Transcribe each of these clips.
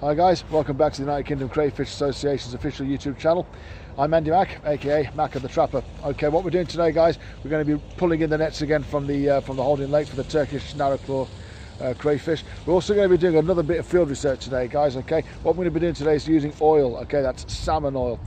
Hi guys, welcome back to the United Kingdom Crayfish Association's official YouTube channel. I'm Andy Mack, aka Mack of the Trapper. Okay, what we're doing today, guys, we're going to be pulling in the nets again from the holding lake for the Turkish Narrow crayfish. We're also going to be doing another bit of field research today, guys. Okay, what we're going to be doing today is using oil. Okay, that's salmon oil.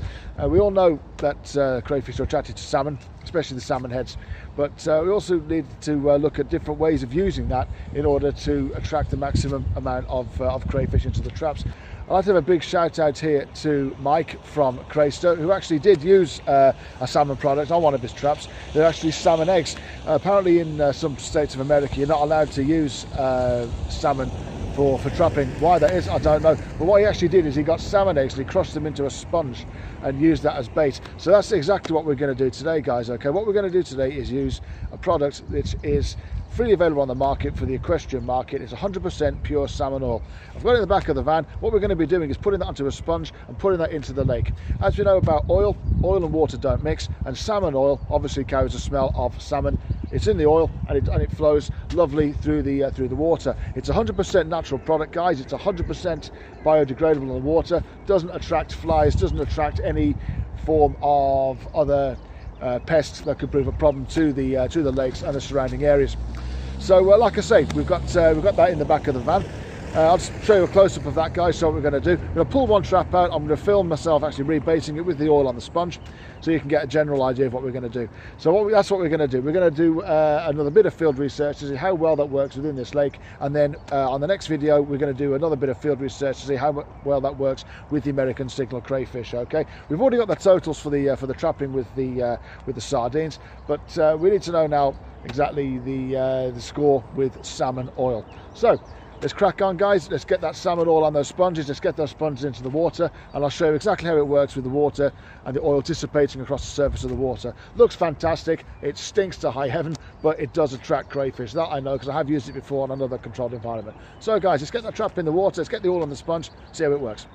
We all know that crayfish are attracted to salmon, especially the salmon heads, but we also need to look at different ways of using that in order to attract the maximum amount of crayfish into the traps. I'd like to have a big shout out here to Mike from CRAYSTER, who actually did use a salmon product on one of his traps. They're actually salmon eggs. Apparently in some states of America you're not allowed to use salmon for trapping. Why that is, I don't know. But what he actually did is he got salmon eggs and he crushed them into a sponge and used that as bait. So that's exactly what we're going to do today, guys. Okay, what we're going to do today is use a product which is freely available on the market for the equestrian market. It's 100% pure salmon oil. I've got it in the back of the van. What we're going to be doing is putting that onto a sponge and putting that into the lake. As we know about oil and water don't mix, and salmon oil obviously carries the smell of salmon. It's in the oil and it flows lovely through the water. It's 100% natural product, guys. It's 100% biodegradable in the water. Doesn't attract flies, doesn't attract any form of other pests that could prove a problem to the lakes and the surrounding areas. So like I say, we've got that in the back of the van. I'll just show you a close-up of that, guys. So what we're going to do, I'm going to pull one trap out. I'm going to film myself actually rebaiting it with the oil on the sponge, so you can get a general idea of what we're going to do. So that's what we're going to do. We're going to do another bit of field research to see how well that works within this lake, and then on the next video we're going to do another bit of field research to see how well that works with the American signal crayfish. Okay, we've already got the totals for the trapping with the sardines, but we need to know now exactly the score with salmon oil. So let's crack on, guys. Let's get that salmon oil on those sponges. Let's get those sponges into the water, and I'll show you exactly how it works with the water and the oil dissipating across the surface of the water. Looks fantastic. It stinks to high heaven, but it does attract crayfish. That I know, because I have used it before on another controlled environment. So guys, let's get that trap in the water. Let's get the oil on the sponge, see how it works.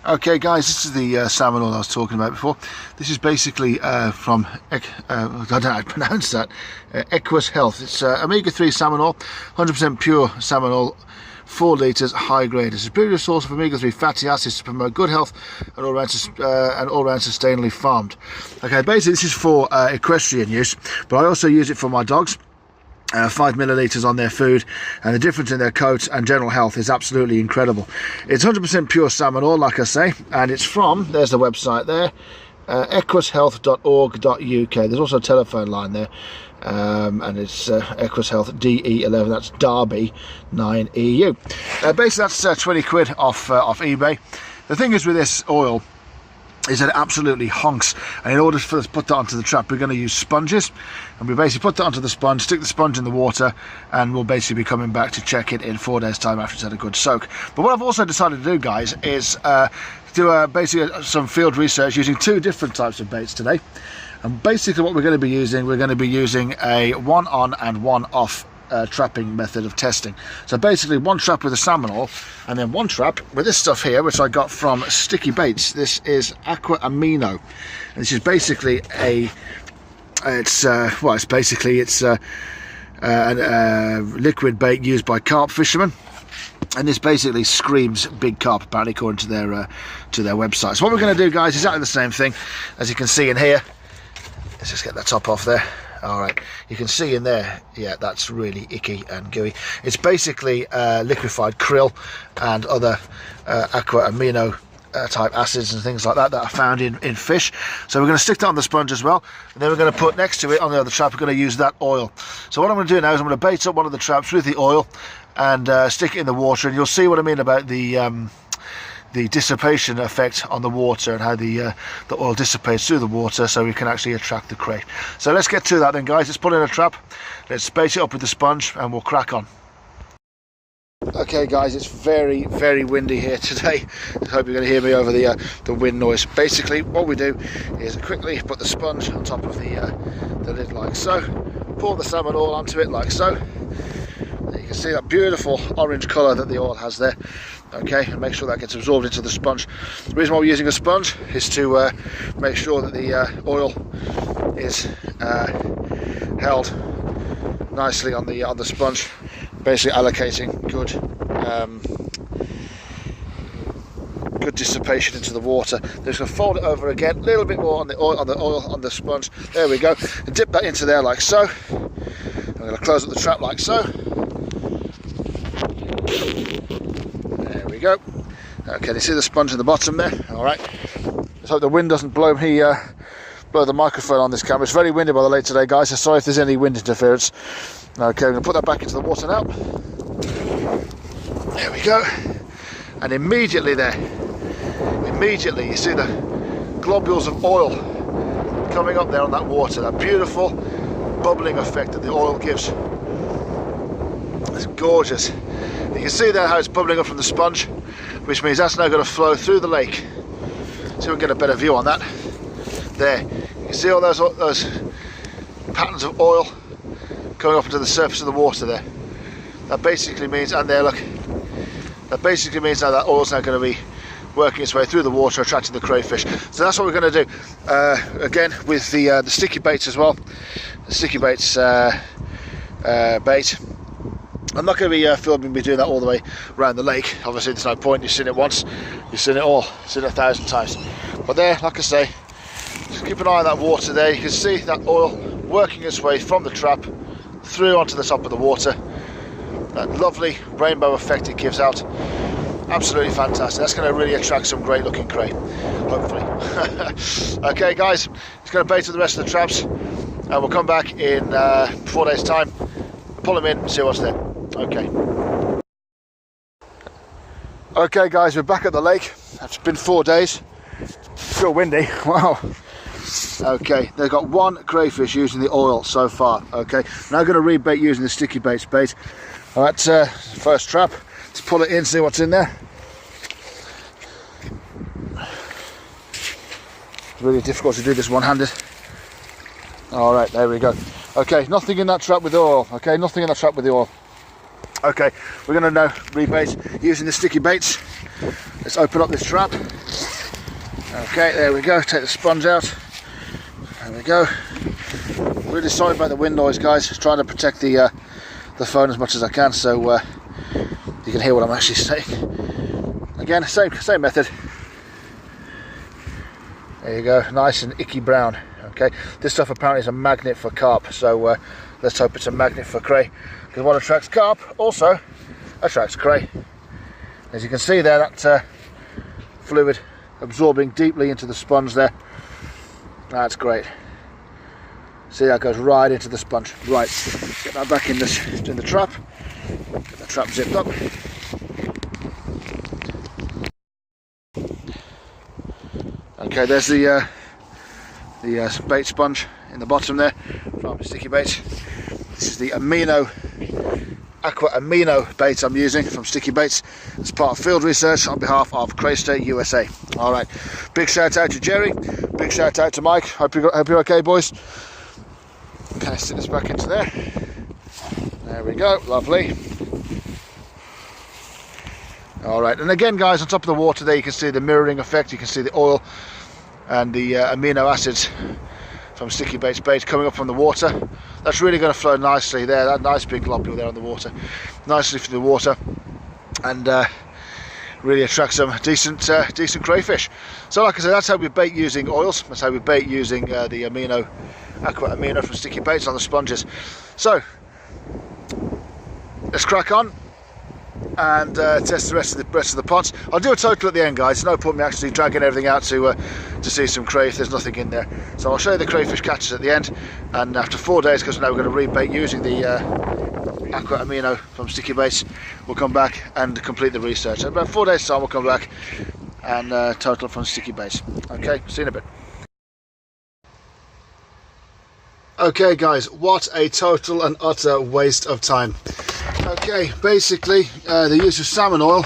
Okay guys, this is the salmon oil I was talking about before. This is basically from, I don't know how to pronounce that, Equus Health. It's omega-3 salmon oil, 100% pure salmon oil, 4 litres, high grade. It's a superior source of omega-3 fatty acids to promote good health and all around sustainably farmed. Okay, basically this is for equestrian use, but I also use it for my dogs. 5 millilitres on their food, and the difference in their coats and general health is absolutely incredible. It's 100% pure salmon oil, like I say, and it's from, there's the website there, equushealth.org.uk. There's also a telephone line there, and it's Equus Health DE11, that's Derby 9EU. Basically that's 20 quid off eBay. The thing is with this oil is that it absolutely honks, and in order for us to put that onto the trap we're going to use sponges, and we basically put that onto the sponge, stick the sponge in the water, and we'll basically be coming back to check it in 4 days time after it's had a good soak. But what I've also decided to do, guys, is do basically some field research using 2 different types of baits today. And basically what we're going to be using a one on and one off trapping method of testing. So basically one trap with a salmon oil, and then one trap with this stuff here, which I got from Sticky Baits. This is Aqua Amino, and this is basically a liquid bait used by carp fishermen, and this basically screams big carp, apparently, according to their website. So what we're going to do, guys, is exactly the same thing as you can see in here. Let's just get that top off there. All right, you can see in there, yeah, that's really icky and gooey. It's basically liquefied krill and other aqua amino type acids and things like that are found in fish. So we're going to stick that on the sponge as well, and then we're going to put next to it on the other trap, we're going to use that oil. So what I'm going to do now is I'm going to bait up one of the traps with the oil and stick it in the water, and you'll see what I mean about the dissipation effect on the water and how the oil dissipates through the water, so we can actually attract the cray. So let's get to that then, guys. Let's put in a trap, let's bait it up with the sponge, and we'll crack on. Okay guys, it's very, very windy here today. I hope you're going to hear me over the wind noise. Basically what we do is quickly put the sponge on top of the lid like so, pour the salmon oil onto it like so. You can see that beautiful orange colour that the oil has there. Okay, and make sure that gets absorbed into the sponge. The reason why we're using a sponge is to make sure that the oil is held nicely on the sponge, basically allocating good good dissipation into the water. Just going to fold it over again, a little bit more on the oil, on the sponge. There we go. And dip that into there like so. I'm going to close up the trap like so. There we go. Okay, you see the sponge in the bottom there? All right. Let's hope the wind doesn't blow me, blow the microphone on this camera. It's very windy by the lake today, guys, so sorry if there's any wind interference. Okay, I'm going to put that back into the water now. There we go. And immediately you see the globules of oil coming up there on that water, that beautiful bubbling effect that the oil gives. It's gorgeous. You can see there how it's bubbling up from the sponge, which means that's now going to flow through the lake. So we can get a better view on that. There, you can see all those patterns of oil coming up into the surface of the water there. That basically means, and there, look, that basically means now that oil's now going to be working its way through the water, attracting the crayfish. So that's what we're going to do. Again, with the sticky baits as well. The sticky baits bait. I'm not going to be filming me doing that all the way around the lake. Obviously, there's no point. You've seen it once, you've seen it all, you've seen it 1,000 times. But there, like I say, just keep an eye on that water there. You can see that oil working its way from the trap through onto the top of the water. That lovely rainbow effect it gives out. Absolutely fantastic. That's going to really attract some great looking cray, hopefully. Okay guys, it's going to bait to the rest of the traps, and we'll come back in 4 days time, pull them in and see what's there. Okay guys, we're back at the lake. It's been 4 days. It's still windy. Wow. Okay, they've got one crayfish using the oil so far. Okay, now going to rebait using the sticky baits bait. All right, first trap. Let's pull it in, see what's in there. It's really difficult to do this one-handed. All right, there we go. Okay, nothing in that trap with the oil. Okay, nothing in that trap with the oil. Okay, we're going to now rebait using the sticky baits. Let's open up this trap. Okay, there we go. Take the sponge out. There we go. Really sorry about the wind noise, guys. Just trying to protect the phone as much as I can, so you can hear what I'm actually saying. Again, same method. There you go, nice and icky brown. Okay, this stuff apparently is a magnet for carp, so let's hope it's a magnet for cray, because what attracts carp also attracts cray. As you can see there, that fluid absorbing deeply into the sponge there. That's great. See, that goes right into the sponge. Right, get that back in the trap. Get the trap zipped up. Okay, there's the bait sponge in the bottom there from Sticky Baits. This is the aqua amino bait I'm using from Sticky Baits as part of field research on behalf of CRAYSTER USA. All right, big shout out to Jerry, big shout out to Mike. Hope you're okay, boys. Okay, stick this back into there. There we go, lovely. All right, and again, guys, on top of the water there, you can see the mirroring effect. You can see the oil and the amino acids from Sticky Baits bait coming up from the water. That's really going to flow nicely there. That nice big globule there on the water, nicely through the water, and really attract some decent crayfish. So, like I said, that's how we bait using oils. That's how we bait using the aqua amino from Sticky Baits on the sponges. So let's crack on and test the rest of the pots. I'll do a total at the end, guys. There's no point me actually dragging everything out to see some cray if there's nothing in there. So I'll show you the crayfish catches at the end, and after 4 days, because now we're going to rebait using the aqua amino from Sticky Baits, we'll come back and complete the research. In about 4 days time, we'll come back and total from Sticky Baits. Okay, see you in a bit. Okay guys, what a total and utter waste of time. Okay, basically the use of salmon oil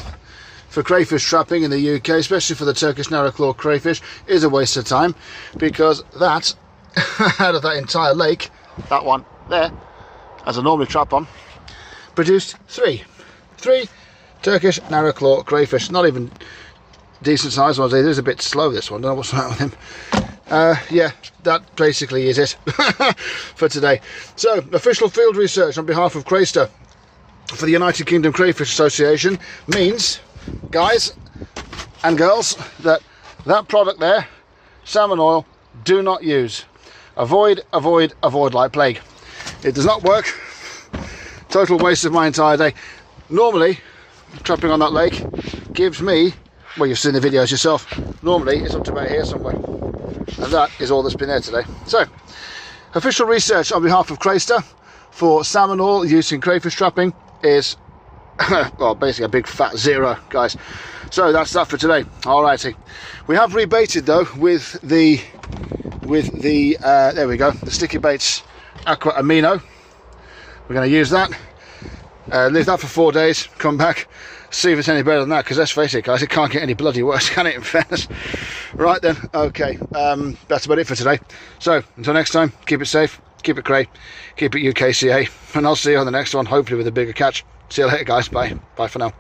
for crayfish trapping in the UK, especially for the Turkish Narrow claw crayfish, is a waste of time, because that, out of that entire lake, that one there, as I normally trap on, produced three Turkish Narrow claw crayfish. Not even decent sized ones. It is a bit slow, this one. Don't know what's wrong with him. Yeah, that basically is it for today. So, official field research on behalf of CRAYSTER. for the United Kingdom Crayfish Association means, guys and girls, that product there, salmon oil, do not use. Avoid, avoid, avoid like plague. It does not work. Total waste of my entire day. Normally, trapping on that lake gives me, well, you've seen the videos yourself, normally it's up to about here somewhere. And that is all that's been there today. So, official research on behalf of CRAYSTER for salmon oil used in crayfish trapping is, well, basically a big fat 0, guys. So that's that for today. Alrighty, we have rebaited though with the there we go, the Sticky Baits Aqua Amino. We're going to use that, leave that for 4 days, come back, see if it's any better than that, because let's face it, guys, it can't get any bloody worse, can it, in fairness? Right then, okay, that's about it for today. So until next time, keep it safe, keep it cray, keep it UKCA, and I'll see you on the next one, hopefully with a bigger catch. See you later, guys. Bye for now.